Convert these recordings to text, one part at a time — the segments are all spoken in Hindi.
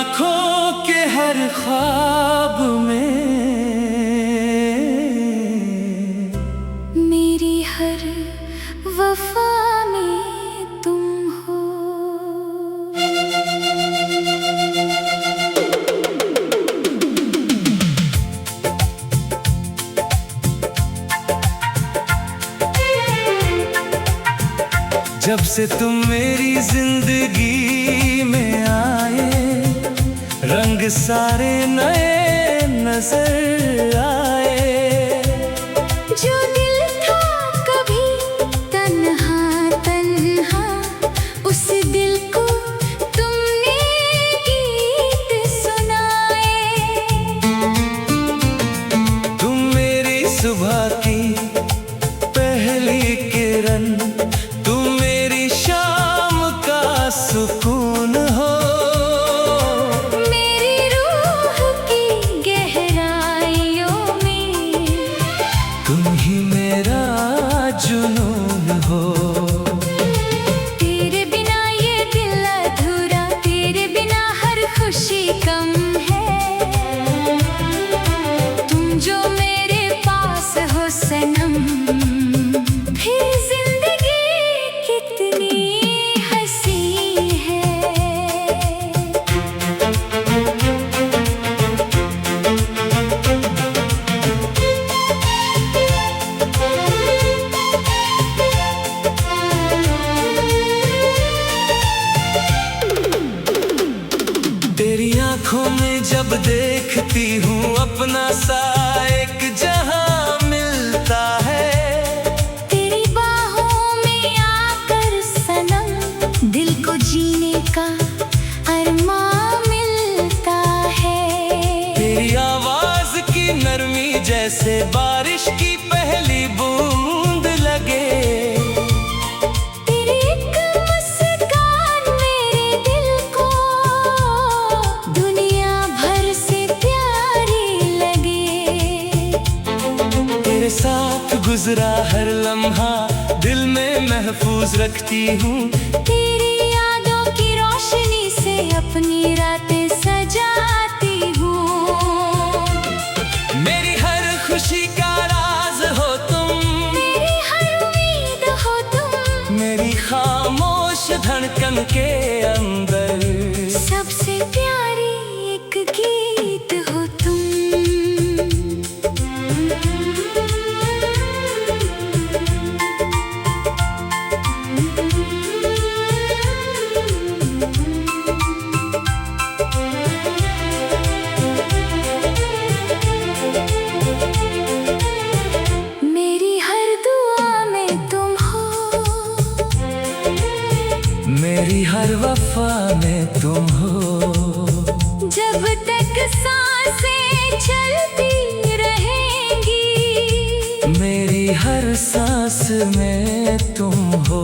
आँखों के हर ख्वाब में, मेरी हर वफा में तुम हो। जब से तुम मेरी जिंदगी में आए, रंग सारे नए नजर आए। जो दिल था कभी तन्हा तन्हा, उस दिल को तुमने गीत सुनाए। तुम मेरी सुबह की पहली किरण, तुम मेरी शाम का सुकून हो। मेरी रूह की गहराइयों में तुम ही मेरा जुनून हो। तेरे बिना ये दिल अधूरा, तेरे बिना हर खुशी कम है। तुम जो मेरे पास हो सनम, फिर जिंदगी कितनी हंसी है। तेरी आंखों में जब देखती हूँ अपना सा एक जहां मिलता है। तेरी बाहों में आकर सनम, दिल को जीने का अरमां मिलता है। तेरी आवाज की नरमी जैसे बारिश की पहली बूंद लगे। तेरी एक मुस्कान मेरे दिल को दुनिया भर से प्यारी लगे। तेरे साथ गुजरा हर लम्हा दिल में महफूज रखती हूँ। तेरी यादों की रोशनी से अपनी रातें सजाती हूँ। मेरी हर खुशी का राज हो तुम, मेरी हर उम्मीद हो तुम, मेरी खामोश धड़कन के अंदर सबसे प्यारी एक गीत हो तुम। मेरी हर दुआ में तुम हो, मेरी हर वफा में तुम हो। जब तक सांसें चलती रहेंगी, मेरी हर सांस में तुम हो।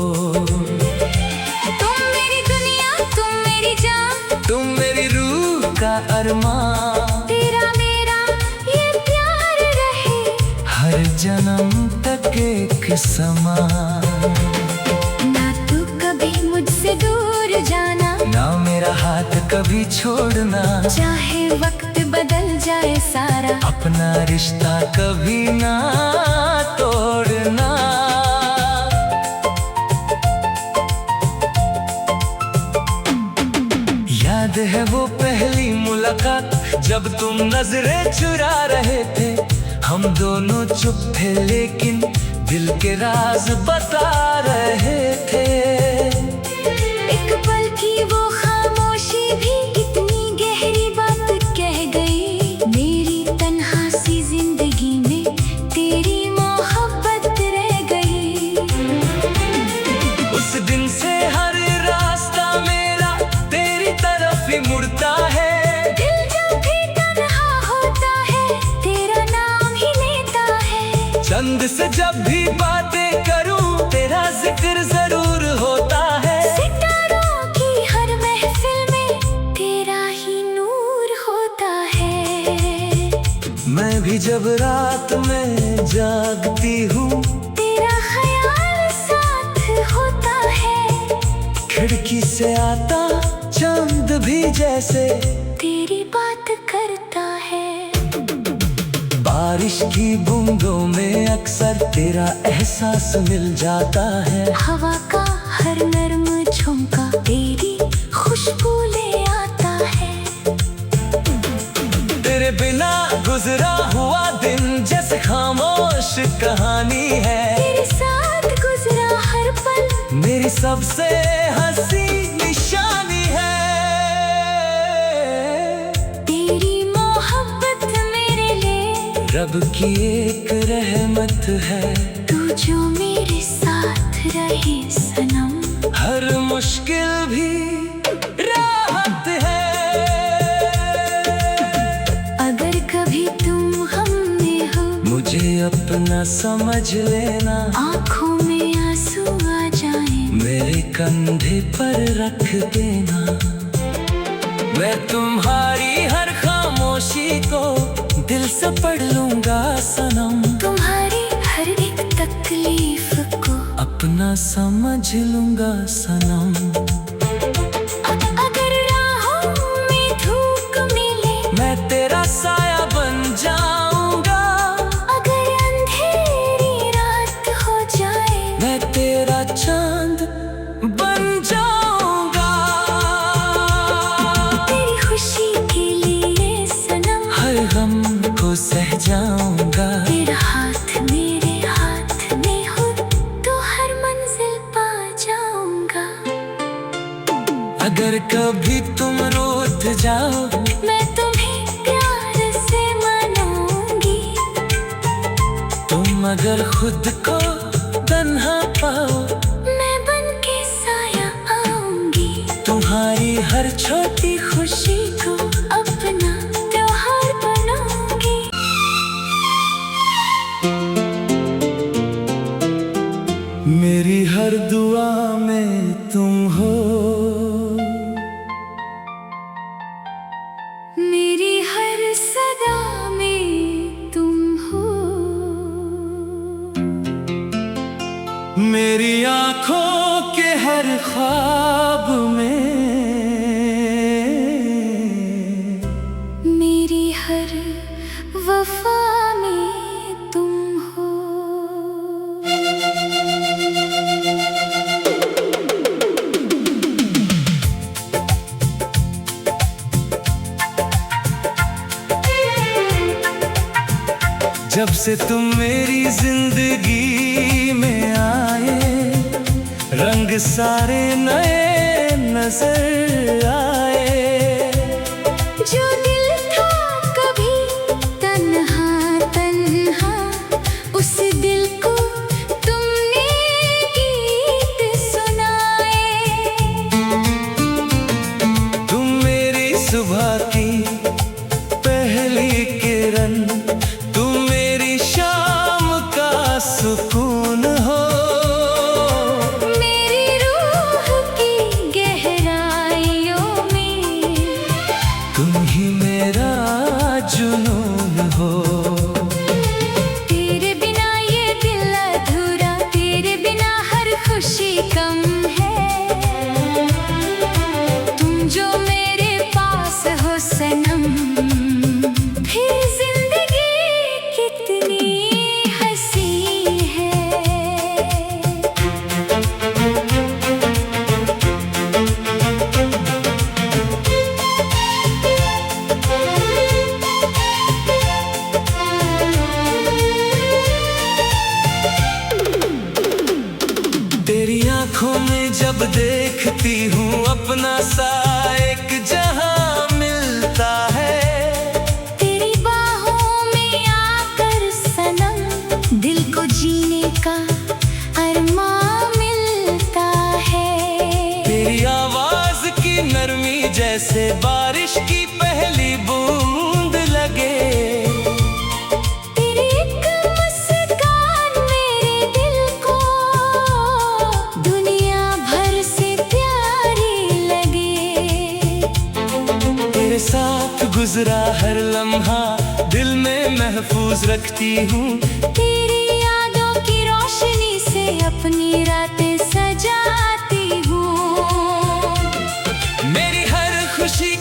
तुम मेरी दुनिया, तुम मेरी जान, तुम मेरी रूह का अरमान। तेरा मेरा ये प्यार रहे हर जन्म तक एक समान। ना तू कभी मुझसे दूर जाना, ना मेरा हाथ कभी छोड़ना। चाहे वक्त बदल जाए सारा, अपना रिश्ता कभी ना तोड़ना। याद है वो पहली मुलाकात, जब तुम नजरें चुरा रहे थे। हम दोनों चुप थे लेकिन दिल के राज बता रहे थे। एक पल की वो खामोशी भी कितनी गहरी बात कह गई। मेरी तन्हा सी जिंदगी में तेरी मोहब्बत रह गई। उस दिन से हर रास्ता मेरा तेरी तरफ ही मुड़ता है। दिल जब भी तन्हा होता है, तेरा नाम ही लेता है। चंद से जब भी बातें करूं, तेरा जिक्र जरूर होता है। सितारों की हर महफिल में तेरा ही नूर होता है। मैं भी जब रात में जागती हूँ, तेरा ख्याल साथ होता है। खिड़की से आता चांद भी भी जैसे तेरी बात करता है। बारिश की बूंदों में अक्सर तेरा एहसास मिल जाता है। हवा का हर नर्म झोंका तेरी खुशबू ले आता है। तेरे बिना गुजरा हुआ दिन जैसे खामोश कहानी है। तेरे साथ गुजरा हर पल मेरी सबसे हंसी निशानी है। तेरी मोहब्बत मेरे लिए रब की एक रहमत है। तू जो मेरे साथ रहे सनम, हर मुश्किल भी राहत है। अगर कभी तुम हम में हो मुझे अपना समझ लेना। आँखों में आंसू आ जाए मेरे कंधे पर रख देना। मैं तुम्हारी हर खामोशी को दिल से पढ़ लूंगा सनम। तुम्हारी हर एक तकलीफ को अपना समझ लूंगा सनम। अगर राहों में धूप मिले मैं तेरा साया बन जाऊंगा। अगर अंधेरी रात हो जाए मैं तेरा चांद बन जाऊंगा। तेरी खुशी के लिए सनम, हर गम को सह जाऊंगा। तेरा हाथ मेरे हाथ में हो तो हर मंजिल पा जाऊंगा। अगर कभी तुम रूठ जाओ मैं तुम्हें प्यार से मानूंगी। तुम अगर खुद को तन्हा पाओ मैं बन के साया आऊंगी। तुम्हारी हर छोटी खुशी को अपना त्योहार बनाऊंगी। मेरी हर दुआ में तुम हो। मेरी हर सदा में तुम हो। मेरी आंखों के हर ख्वाब में। मेरी हर वफा में तुम हो। जब से तुम मेरी जिंदगी में आए रंग सारे नए नजर आए। जो दिल था कभी तन्हा तन्हा उस दिल को तुमने गीत सुनाए। तुम मेरी सुबह की पहली किरण, तुम मेरी शाम का सुकून हो। मेरी रूह की गहराइयों में तुम ही मेरा जुनून हो। तेरे बिना ये दिल अधूरा, तेरे बिना हर खुशी कम है। तुम जो मेरे पास हो सनम, फिर जिंदगी कितनी हंसी है। तेरी आंखों में जब देखती हूँ अपना सा एक जहां मिलता है। तेरी बाहों में आकर सनम दिल को जीने का अरमान मिलता है। तेरी आवाज की नरमी जैसे बारिश की पहली बूंद लगे। तेरी एक मुस्कान मेरे दिल को दुनिया भर से प्यारी लगे। तेरे साथ गुजरा हर लम्हा दिल में महफूज रखती हूँ। तेरी यादों की रोशनी से अपनी रातें सजाती हूँ। मेरी हर खुशी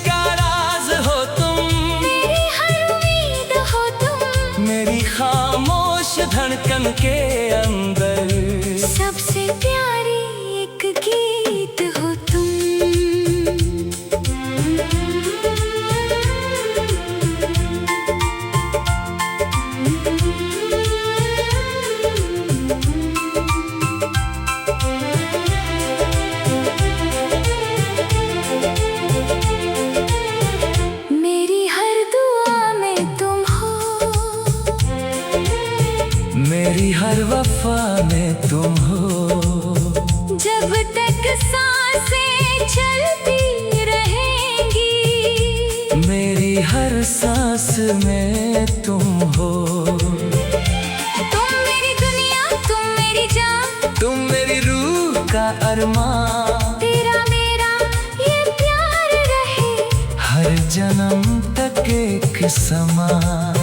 क्षण के अंदर। सबसे प्यारी एक गीत हो तुम। मेरी हर दुआ में तुम हो, मेरी हर वफा में तुम हो। जब तक सांसें चलती रहेंगी, मेरी हर सांस में तुम हो। तुम मेरी दुनिया, तुम मेरी जान, तुम मेरी रूह का अरमान। तेरा मेरा ये प्यार रहे हर जन्म तक एक समान।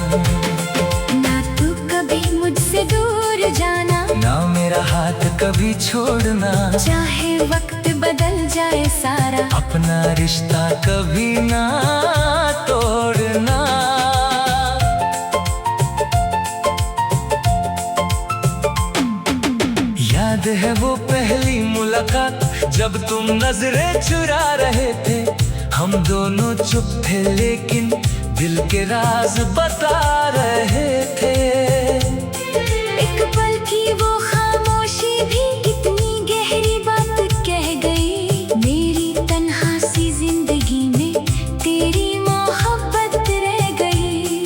ना तू कभी मुझसे दूर जाना, ना मेरा हाथ कभी छोड़ना। चाहे वक्त बदल जाए सारा, अपना रिश्ता कभी ना तोड़ना। याद है वो पहली मुलाकात, जब तुम नजरें चुरा रहे थे। हम दोनों चुप थे लेकिन दिल के राज बता रहे थे। एक पल की वो खामोशी भी कितनी गहरी बात कह गई। मेरी तन्हा सी जिंदगी में तेरी मोहब्बत रह गई।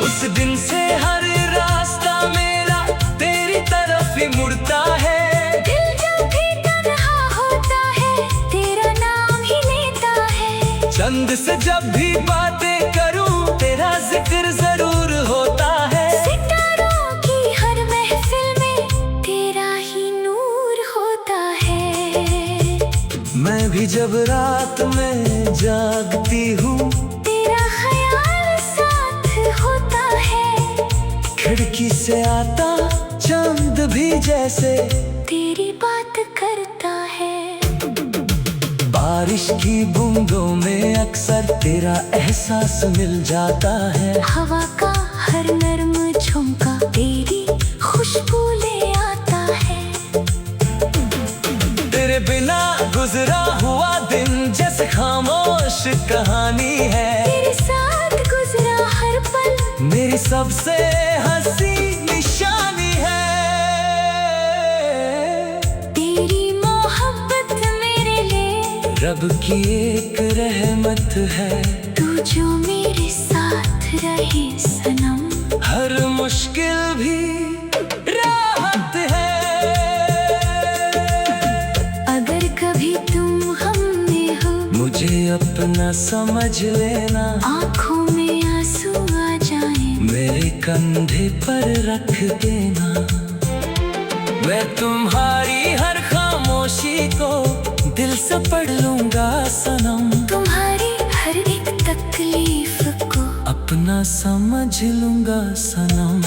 उस दिन से हर रास्ता मेरा तेरी तरफ ही मुड़ता है। दिल जब भी तन्हा होता है, तेरा नाम ही लेता है। चंद से जब भी बातें करूं, तेरा जिक्र जरूर होता है। सितारों की हर महफिल में तेरा ही नूर होता है। मैं भी जब रात में जागती हूँ, तेरा ख्याल साथ होता है। खिड़की से आता चांद भी जैसे तेरी बात करता है। बारिश की बूंदों में अक्सर तेरा एहसास मिल जाता है। हवा का हर नर्म झोंका तेरी खुशबू ले आता है। तेरे बिना गुजरा हुआ दिन जैसे खामोश कहानी है। तेरे साथ गुजरा हर पल मेरी सबसे हंसी निशानी है। तेरी मोहब्बत मेरे लिए रब की एक रहमत है। तू जो मेरे साथ रहे सनम, हर मुश्किल भी राहत है। अगर कभी तुम हम में हो, मुझे अपना समझ लेना। आँखों में आंसू आ जाए, मेरे कंधे पर रख देना। मैं तुम्हारी हर खामोशी को दिल से पढ़ लूंगा सनम। तुम्हारी हर एक तकलीफ को अपना समझ लूंगा सनम।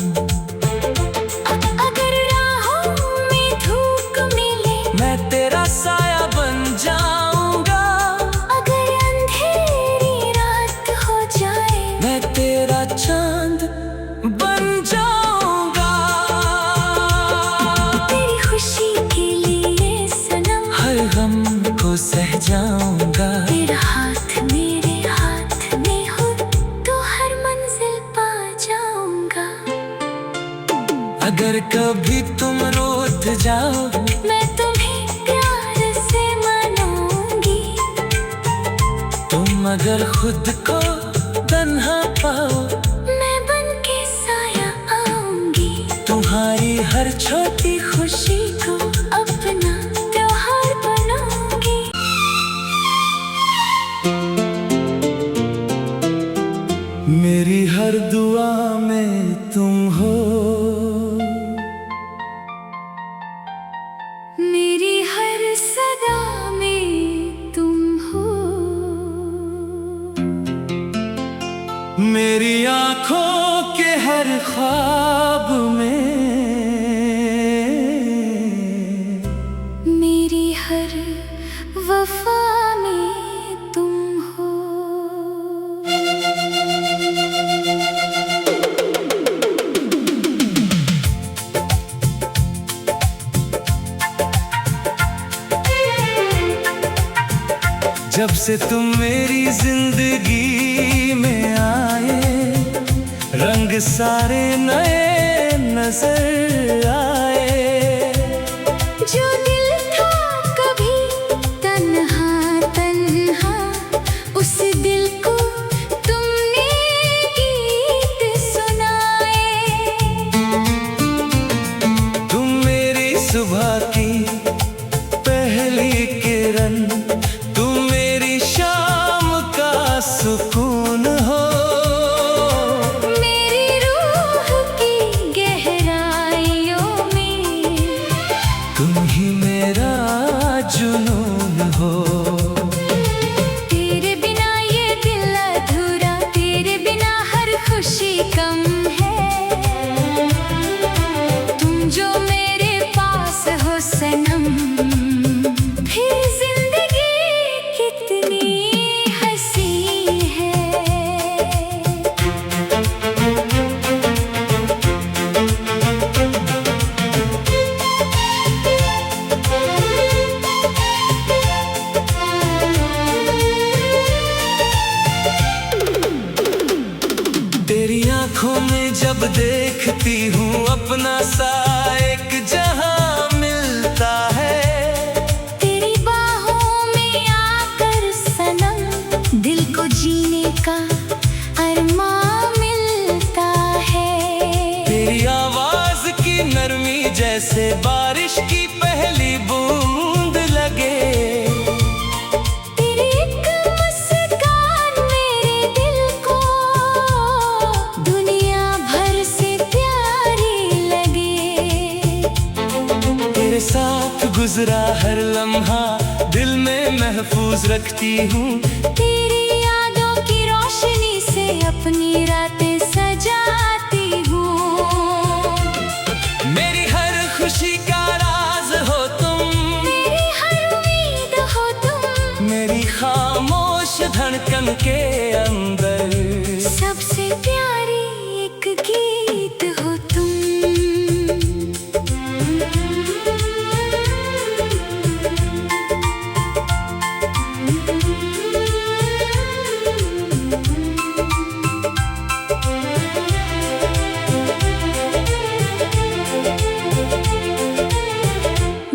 अगर राहों में धूप मिले, मैं तेरा साया बन जाऊंगा। अगर अंधेरी रात हो जाए, मैं तेरा चांद बन जाऊंगा। तेरी खुशी के लिए सनम, हर गम को सह जाऊंगा। तेरा हाथ मेरे हाथ में हो तो हर मंजिल पा जाऊंगा। अगर कभी तुम रूठ जाओ, मैं तुम्हें प्यार से मानूंगी। तुम अगर खुद को तन्हा पाओ, मैं बन के साया आऊंगी। तुम्हारी हर छोटी खुशी को अपना त्योहार बनाऊंगी। मेरी हर दुआ में तुम हो। मेरी हर सदा में तुम हो। मेरी आँखों के हर ख्वाब में जब से तुम मेरी जिंदगी में आए, रंग सारे नए नजर आए। जो दिल था कभी तन्हा तन्हा, उस दिल को तुमने गीत सुनाए। तुम मेरी सुबह की पहली किरण, तुम मेरी शाम का सुकून हो। मेरी रूह की गहराइयों में तुम ही मेरा जुनून हो। तेरे बिना ये दिल अधूरा, तेरे बिना हर खुशी कम है। तुम जो मेरे पास हो सनम, फिर जिंदगी कितनी हंसी है। तेरी आंखों में जब देखती हूँ अपना सा एक जहां मिलता है। तेरी बाहों में आकर सनम, दिल को जीने का अरमान मिलता है। तेरी आवाज की नरमी जैसे बारिश की पहली बूंद लगे। तेरी एक मुस्कान मेरे दिल को दुनिया भर से प्यारी लगे। तेरे साथ गुजरा हर लम्हा दिल में महफूज रखती हूँ। तेरी यादों की रोशनी से अपनी रातें सजाती हूँ। मेरी हर खुशी का राज हो तुम, मेरी हर उम्मीद हो तुम, मेरी खामोश धड़कन के अंदर सबसे प्यारी एक गीत हो तुम।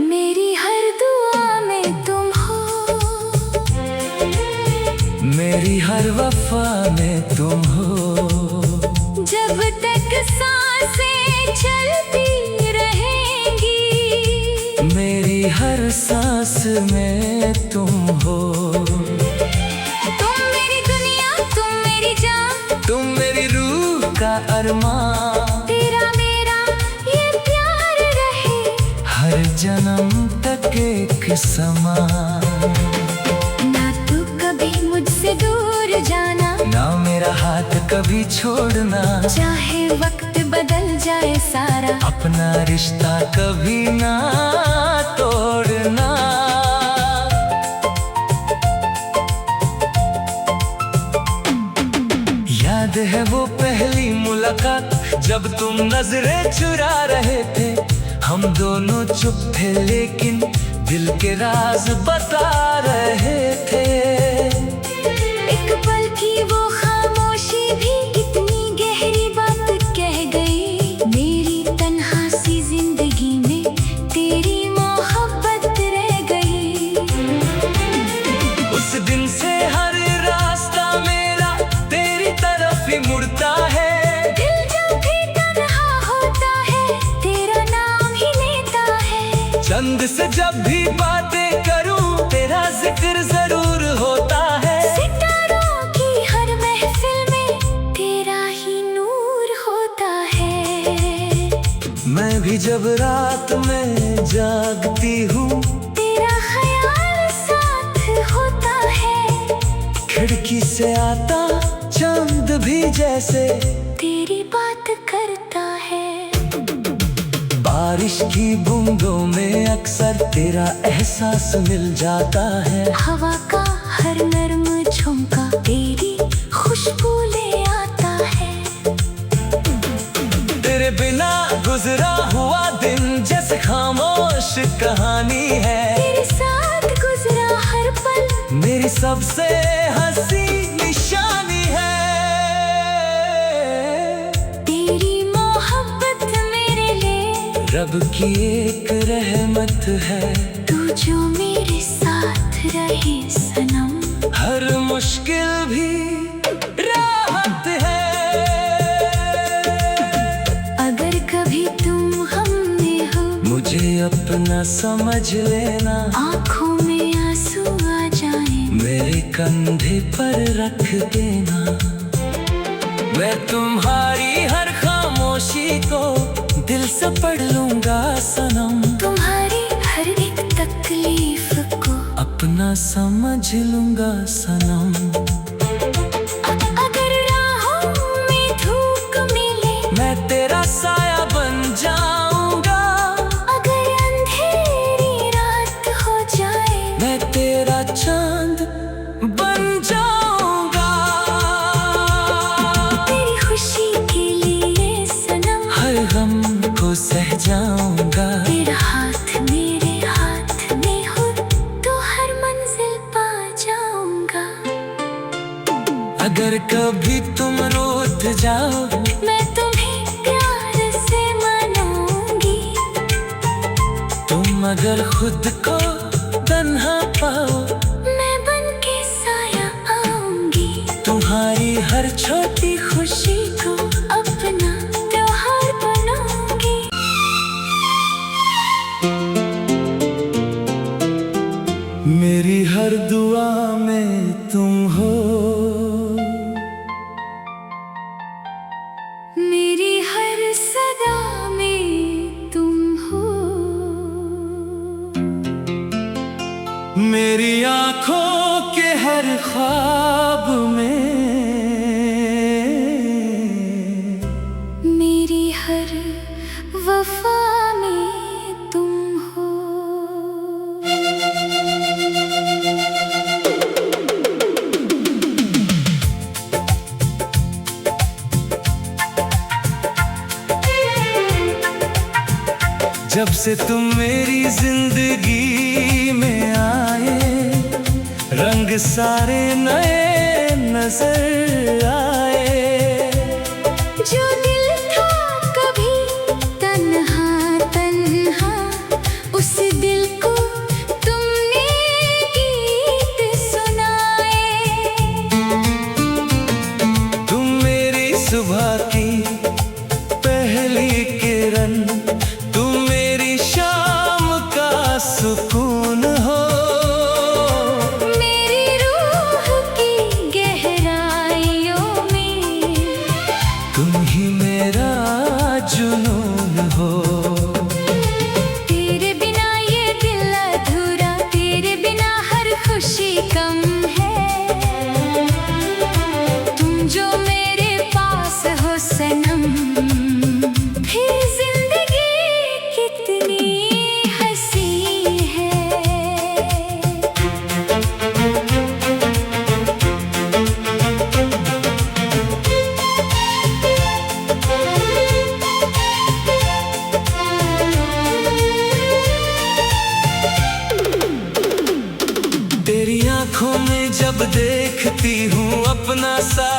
मेरी हर दुआ में तुम हो, मेरी हर वफा में तुम हो। जब तक सांसें चलती रहेंगी, मेरी हर सांस में तुम हो। तुम मेरी दुनिया, तुम मेरी जान, तुम मेरी रूह का अरमान। तेरा मेरा ये प्यार रहे हर जन्म तक एक समान। ना तू कभी मुझसे दूर जाना, ना मेरा हाथ कभी छोड़ना। चाहे वक्त बदल जाए सारा, अपना रिश्ता कभी ना तोड़ना। याद है वो पहली मुलाकात, जब तुम नजरें चुरा रहे थे। हम दोनों चुप थे लेकिन दिल के राज बता रहे थे। एक पल की वो खामोशी भी कितनी गहरी बात कह गई। मेरी तन्हा सी जिंदगी में तेरी मोहब्बत रह गई। उस दिन से हर रास्ता मेरा तेरी तरफ ही मुड़ता है। दिल जब भी तन्हा होता है, तेरा नाम ही लेता है। चंद से जब भी बातें करूं, तेरा जिक्र जरूर होता है। सितारों की हर महफिल में तेरा ही नूर होता है। मैं भी जब रात में जागती हूँ, तेरा ख्याल साथ होता है। खिड़की से आता चांद भी जैसे तेरी बात करता है। बारिश की बूंदों में अक्सर तेरा एहसास मिल जाता है। हवा का हर नर्म झोंका तेरी खुशबू ले आता है। तेरे बिना गुजरा हुआ दिन जैसे खामोश कहानी है। तेरे साथ गुजरा हर पल मेरी मेरी सबसे हंसी निशानी है। तेरी मोहब्बत मेरे लिए रब की एक रहमत है। तू जो मेरे साथ रहे सनम, हर मुश्किल भी राहत है। अगर कभी तुम हम में हो, मुझे अपना समझ लेना। आँखों में आंसू आ जाए, मेरे कंधे पर रख देना। मैं तुम्हारी हर खामोशी को दिल से पढ़ लूंगा सनम। तुम्हारी हर एक तकलीफ को अपना समझ लूंगा सनम। अगर राहों में धूप मिले, मैं तेरा साया बन जाऊंगा। अगर अंधेरी रात हो जाए, मैं तेरा चांद बन जाऊंगा। तेरी खुशी के लिए सनम, हर गम को सह जाऊंगा। तेरा हाथ मेरे हाथ में हो तो हर मंजिल पा जाऊंगा। अगर कभी तुम रूठ जाओ, मैं तुम्हें प्यार से मनाऊंगी। तुम अगर खुद को तन्हा पाओ, मैं बन के साया आऊंगी। तुम्हारी हर छोटी खुशी को अपना त्योहार बनाऊंगी। मेरी हर दुआ में तुम हो। मेरी हर सदा में तुम हो। मेरी आँखों के हर ख्वाब में। मेरी हर वफा में तुम हो। जब से तुम मेरी जिंदगी में आए, रंग सारे नए नजर आए। जो दिल था कभी तन्हा तन्हा, उस दिल को तुमने गीत सुनाए। तुम मेरी सुबह की पहली किरण, तुम मेरी शाम का सुकून हो। मेरी रूह की गहराइयों में तुम ही मेरा जुनून हो। तेरे बिना ये दिल अधूरा, तेरे बिना हर खुशी कम है। तुम जो मेरे पास हो सनम, फिर जिंदगी कितनी हंसी है। तेरी आंखों में जब देखती हूँ अपना सा